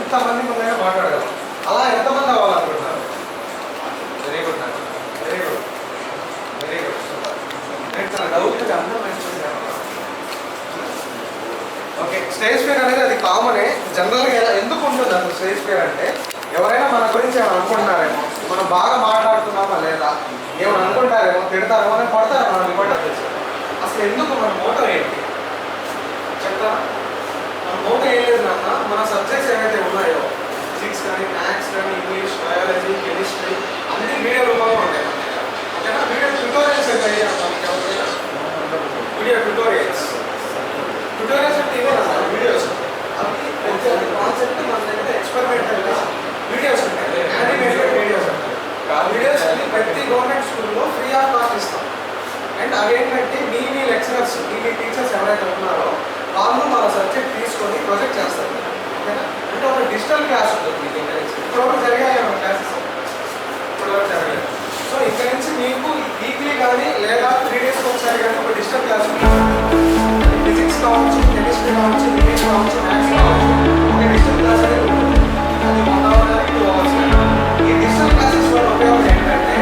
ఎంతమంది ముందైనా మాట్లాడగలం. అలా ఎంతమంది అవ్వాలనుకుంటున్నారు? వెరీ గుడ్ అండి, వెరీ గుడ్, వెరీ గుడ్. తన డౌట్ అందరూ ఓకే. స్టేజ్ ఫియర్ అనేది అది కామనే. జనరల్గా ఎందుకు ఉంటుంది అసలు స్టేజ్ ఫియర్ అంటే, ఎవరైనా మన గురించి ఏమైనా అనుకుంటున్నారేమో, మనం బాగా మాట్లాడుతున్నామా లేదా, ఏమైనా అనుకుంటారేమో, తిడతారేమో అని కొడతారేమో, మనం రికార్డ్ చేస్తాం. అసలు ఎందుకు మన మోటో ఏంటి చెప్తా? మన మోటో ఏం లేదు నాన్న, మన సబ్జెక్ట్స్ ఏవైతే ఉన్నాయో ఫిజిక్స్ కానీ, మ్యాథ్స్ కానీ, ఇంగ్లీష్, బయాలజీ, కెమిస్ట్రీ అన్ని వీడియో రూపంలో ఉంటాయి మన దగ్గర. ఓకేనా? వీడియో ట్యూటోరియల్స్ అయితే వీడియో ట్యూటోరియల్స్ అంటే ఇవే అసలు వీడియోస్. అవి కాన్సెప్ట్ మన దగ్గర ఎక్స్పెరిమెంటల్గా వీడియోస్ ఉంటాయి, యానిమేటెడ్ వీడియోస్ ఉంటాయి. ఆ వీడియోస్ అన్ని ప్రతి గవర్నమెంట్ స్కూల్లో ఫ్రీ ఆఫ్ కాస్ట్ ఇస్తాం. అండ్ అవేంటంటే మీ లెక్చరర్స్, మీ టీచర్స్ ఎవరైతే ఉన్నారో వాళ్ళు మన సబ్జెక్ట్ తీసుకొని ప్రొజెక్ట్ చేస్తారు. ఓకేనా? అంటే ఒక డిజిటల్ క్లాస్ ఉంటుంది మీకు. ఇక్కడ నుంచి ఇప్పుడు జరిగాయి మన క్లాసెస్, ఇప్పుడు జరగలేదు. సో ఇక్కడ నుంచి మీకు వీక్లీ కానీ లేదా 3 డేస్కి ఒకసారి కానీ ఒక డిజిటల్ క్లాస్ ఉంటుంది. ఫిజిక్స్ కావచ్చు, కెమిస్ట్రీ కావచ్చు, ఇంగ్లీష్ కావచ్చు, మ్యాథ్స్ కావచ్చు, ఒక డిజిటల్ క్లాస్ అనేది ఉంటుంది. అది 1 అవర్ కానీ 2 అవర్స్ కానీ. ఈ డిజిటల్ క్లాసెస్ వల్ల ఉపయోగం ఏంటంటే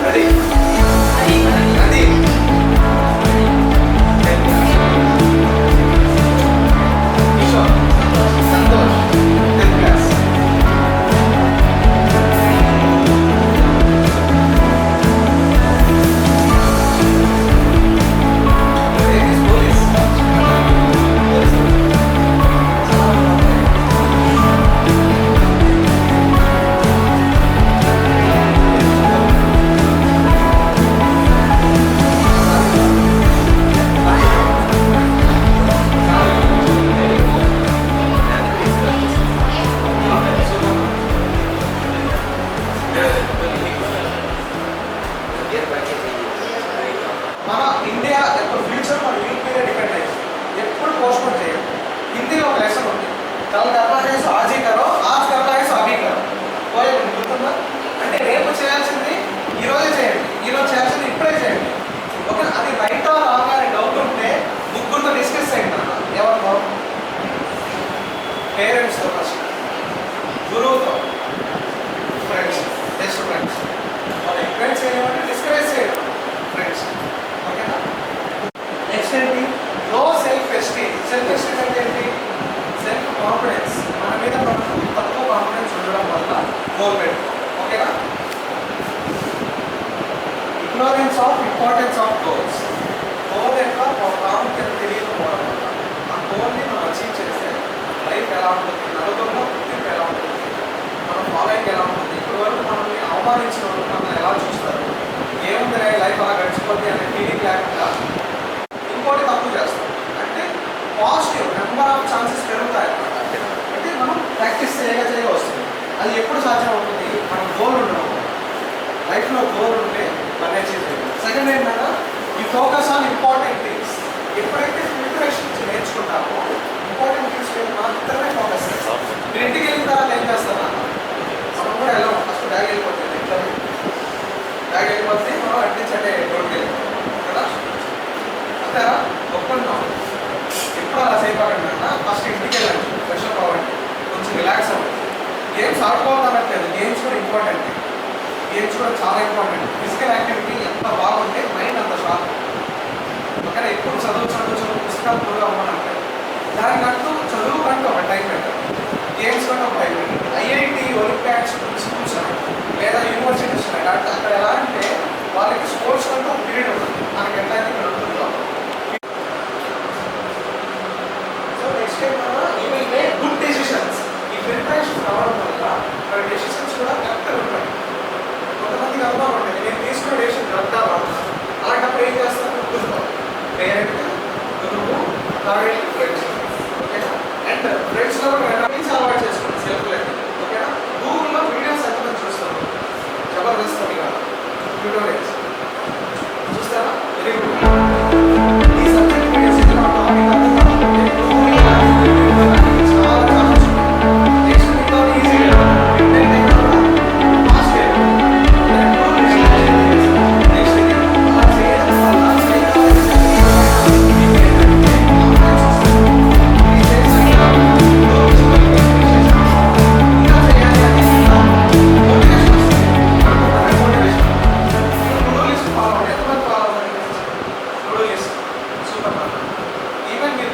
అది సంతోష్ 10th క్లాస్. మన ఇండియా యొక్క ఫ్యూచర్ మన యూత్ మీద డిపెండ్ అయ్యింది. ఎప్పుడు పోస్ట్పోన్ చేయండి. హిందీలో ఒక లెసన్ ఉంది, కల్ కర్నా హై సో ఆజ్ హీ కరో, ఆజ్ కర్నా హై సో అభీ కరో. పోయేది గుర్తుందా? అంటే రేపు చేయాల్సింది ఈరోజే చేయండి, ఈరోజు చేయాల్సింది ఇప్పుడే చేయండి. ఓకే, అది రైట్ ఆర్ రాంగ్ అనే డౌట్ ఉంటే ముగ్గురితో డిస్కస్ చేయండి. ఎవరితో? పేరెంట్స్తో ఫస్ట్, గురువుతో, ఫ్రెండ్స్, బెస్ట్ ఫ్రెండ్స్. వాళ్ళు ఎంకరేజ్ చేయడం, డిస్కరేజ్ చేయడం ఫ్రెండ్స్. ఓకేనా? నెక్స్ట్ ఏంటి? లో సెల్ఫ్ ఎస్టీమ్. సెల్ఫ్ ఎస్టీమ్ అంటే ఏంటి? Self confidence. మన మీద మనకు తక్కువ కాన్ఫిడెన్స్ ఉండడం వల్ల గోల్ పెట్టుకోవాలి. ఓకేనా? Ignorance of importance of goals. Goal యొక్క ప్రాముఖ్యత తెలియకపోవడం వల్ల ఆ గోల్ని మనం అచీవ్ చేస్తే లైఫ్ ఎలా ఉంటుంది, నలుగురిలో గుర్తింపు ఎలా ఉంటుంది, మన ఫాలోయింగ్ ఎలా ఉంటుంది, ఇప్పటి వరకు మనల్ని అవమానించిన వాళ్ళు మనల్ని ఎలా చూస్తారు, ఏముంది లైఫ్ అలా గడిచిపోతుంది అనే ఫీలింగ్ లేకుండా ఇంకోటి తప్పు చేస్తాం. అంటే పాజిటివ్ నెంబర్ ఆఫ్ ఛాన్సెస్ పెరుగుతాయి అన్నమాట. అంటే మనం ప్రాక్టీస్ చేయగా వస్తుంది. అది ఎప్పుడు సాధ్యం అవుతుంది? మనం గోల్ ఉండడం, లైఫ్లో గోల్ ఉంటే మనం అచీవ్ చేయాలి. సెకండ్ ఏంటంటే ఈ ఫోకస్ ఆన్ ఇంపార్టెంట్ థింగ్స్. ఎప్పుడైతే ప్రిపరేషన్ నేర్చుకుంటామో ఇంపార్టెంట్ థింగ్స్ మీద మాత్రమే ఫోకస్ చేస్తాం. మీరు ఇంటికి వెళ్ళిన తర్వాత ఏం చేస్తారా? మనం కూడా వెళ్ళాం, ఫస్ట్ బ్యాగ్ వెళ్ళిపోతుంది. ఇంట్లో బ్యాగ్ వెళ్ళిపోతే మనం అట్టించంటే రోడ్కి వెళ్ళిపోతాం కదా. అంతేనా? ఒప్పుకుంటాం. ఎప్పుడు అలా చేయకుండా ఫస్ట్ ఇంటికి వెళ్ళండి, ఫ్రెష్ అప్ అవ్వండి, కొంచెం రిలాక్స్ అవ్వండి. గేమ్స్ ఆడుకోవాలన్నట్లేదు, గేమ్స్ కూడా ఇంపార్టెంట్. గేమ్స్ కూడా చాలా ఇంపార్టెంట్. ఫిజికల్ యాక్టివిటీ ఎంత బాగుంటే మైండ్ అంత షార్ప్. ఓకేనా? ఎప్పుడు చదువు పుస్తకాలు కూడా అవ్వాలంటే దానికంటూ చదువు కంటూ ఒక టైం పెట్టాలి, గేమ్స్ కంటూ ఒక టైం పెట్టాలి. ఐఐటి, ఒలింపియాడ్స్ స్కూల్స్ లేదా యూనివర్సిటీస్ ఉన్నాయి. అక్కడ ఎలా అంటే వాళ్ళకి స్పోర్ట్స్ కంటూ ఒక పీరియడ్ ఉంటుంది, మనకి ఎట్లయితే ఇక్కడ ఉంటుందో. So next time you will make good decisions. ఈ ప్రిపరేషన్ రావడం వల్ల మన డెసిషన్స్ కూడా కరెక్ట్గా ఉంటాయి. కొంతమందికి అనుభవం ఉంటుంది, నేను తీసుకున్న డెసిషన్ కరెక్ట్గా రావాలి. అలాంటప్పుడు ఏం చేస్తాను? గుర్తుకోవాలి. పేరెంట్, గురువు, థర్డ్ ఫ్రెండ్స్. ఓకేనా? అండ్ ఫ్రెండ్స్లో కూడా రీల్స్ అలవాటు చేసుకోండి, సెల్ఫ్ లెర్నింగ్. ఓకేనా? గూగుల్లో వీడియోస్ ఎంతమంది చూస్తారు? జబర్దస్త్ కాదు, ట్యూటోరియల్స్ చూస్తారా?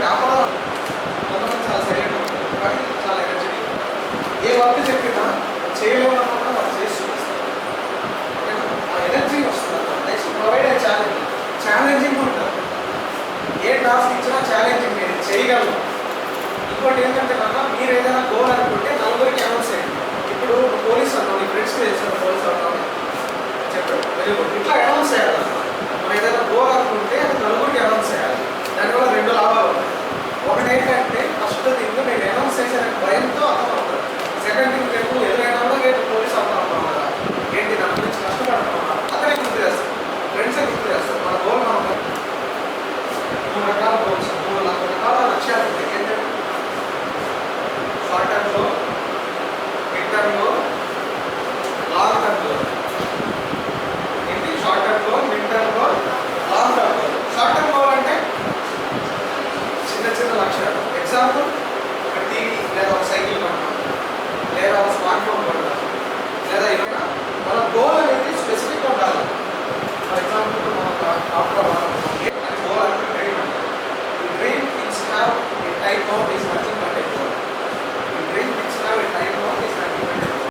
వ్యాపారం కొంతమంది చాలా సైలెంట్ ఉంటారు, కానీ చాలా ఎనర్జెటిక్. ఏ వర్క్ చెప్పినా చేయలేమన్నా వాళ్ళు చేసి చూపిస్తారు. ఓకేనా? ఆ ఎనర్జీ వస్తుంది. నెక్స్ట్ ప్రొవైడ్ అయ్యే ఛాలెంజింగ్ ఉంటుంది. ఏ టాస్క్ ఇచ్చినా ఛాలెంజింగ్, నేను చేయగలను. ఇంకోటి ఏంటంటే కన్నా మీరు ఏదైనా గోల్ అనుకుంటే నలుగురికి అనౌన్స్ చేయండి. ఇప్పుడు పోలీస్ అన్నాం, నీ ఫ్రెండ్స్కి చేసిన పోలీస్ అన్నాం చెప్పాడు, వెరీ గుడ్. ఇట్లా అనౌన్స్ చేయాలి. మనం ఏదైనా గోల్ అనుకుంటే అది నలుగురికి అనౌన్స్ చేయాలి. దానివల్ల రెండు లాభాలు ఉంటాయి. ఒకటి ఏంటంటే ఫస్ట్ థింగ్ నేను అనౌన్స్ చేసిన భయంతో అర్థం అవుతుంది. సెకండ్ థింగ్ రేపు ఎదురైనా కూడా రేపు పోలీస్ అవుతాం కదా, ఏంటి దాని గురించి కష్టపడుతున్నాం అతనే గుర్తు చేస్తారు, ఫ్రెండ్సే గుర్తు చేస్తారు. మన గోల్ మనం 3 రకాల గోల్స్, 3 రకాల లక్ష్యాలు ఉంటాయి. ఏంటంటే షార్ట్ టర్మ్లో, మిడ్ టర్మ్లో, లాంగ్ టర్మ్లో. ఏంటి షార్ట్ టర్మ్లో, మిడ్ టర్మ్లో, లాంగ్ టర్మ్లో. షార్ట్ టర్మ్ గోల్ అంటే చిన్న చిన్న లక్ష్యాలు. ఎగ్జాంపుల్ ఒక టీవీ లేదా ఒక సైకిల్ కొనడం, లేదా ఒక స్మార్ట్ ఫోన్ కొనడం, లేదా ఏమైనా మన గోల్ అనేది స్పెసిఫిక్గా ఉండాలి. ఫర్ ఎగ్జాంపుల్ మనం ఆఫ్టర్ గోల్ అంటే dream things have a type of is nothing but A goal. Dream things have a type of is nothing but A goal.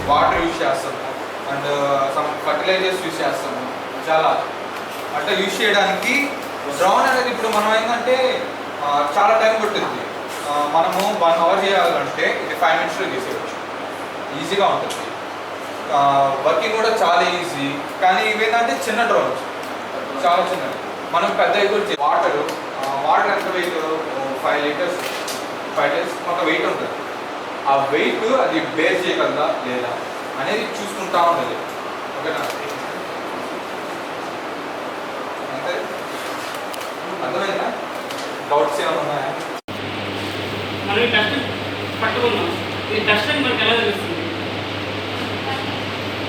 Water use చేస్తాము అండ్ సమ్ ఫర్టిలైజర్స్ యూజ్ చేస్తాము. చాలా అట్లా use చేయడానికి drone అనేది ఇప్పుడు మనం ఏంటంటే చాలా టైం పట్టుద్ది. మనము 1 అవర్ చేయాలంటే ఇది 5 మినిట్స్లో చేసేయచ్చు, ఈజీగా ఉంటుంది. వర్కింగ్ కూడా చాలా ఈజీ. కానీ ఇవేంటంటే చిన్న డ్రోన్స్, చాలా చిన్నవి. మనం పెద్ద కూడా వాటర్ ఎంత వెయిట్ 5 లీటర్స్ కొంత వెయిట్ ఉంటుంది. ఆ వెయిట్ అది బేర్ చేయగలదా లేదా అనేది చూసుకుంటా ఉంటుంది. ఓకేనా? అంతే, అర్థమైందా? డౌట్స్ ఏమైనా ఉన్నాయా? మనం ఈ డస్ట్ పట్టుకున్నాం, ఈ డస్ట్ అని మనకు ఎలా తెలుస్తుంది?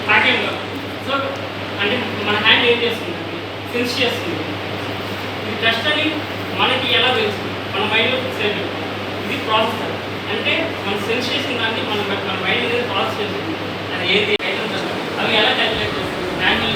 తాకేంగా. సో అంటే మన హ్యాండ్ ఏం చేస్తుంది, సెన్స్ చేస్తుంది. ఈ డస్ట్ అని మనకి ఎలా తెలుస్తుంది? మన మైండ్లో ఫిక్స్ అయిపోతుంది. ఇది ప్రాసెస్. అంటే మన సెన్స్ చేసిన దాన్ని మన మైండ్ అనేది ప్రాసెస్ చేస్తుంది. అది ఏది ఐటమ్స్ అవి ఎలా క్యాలిక్యులేట్ చేస్తుంది, హ్యాండిల్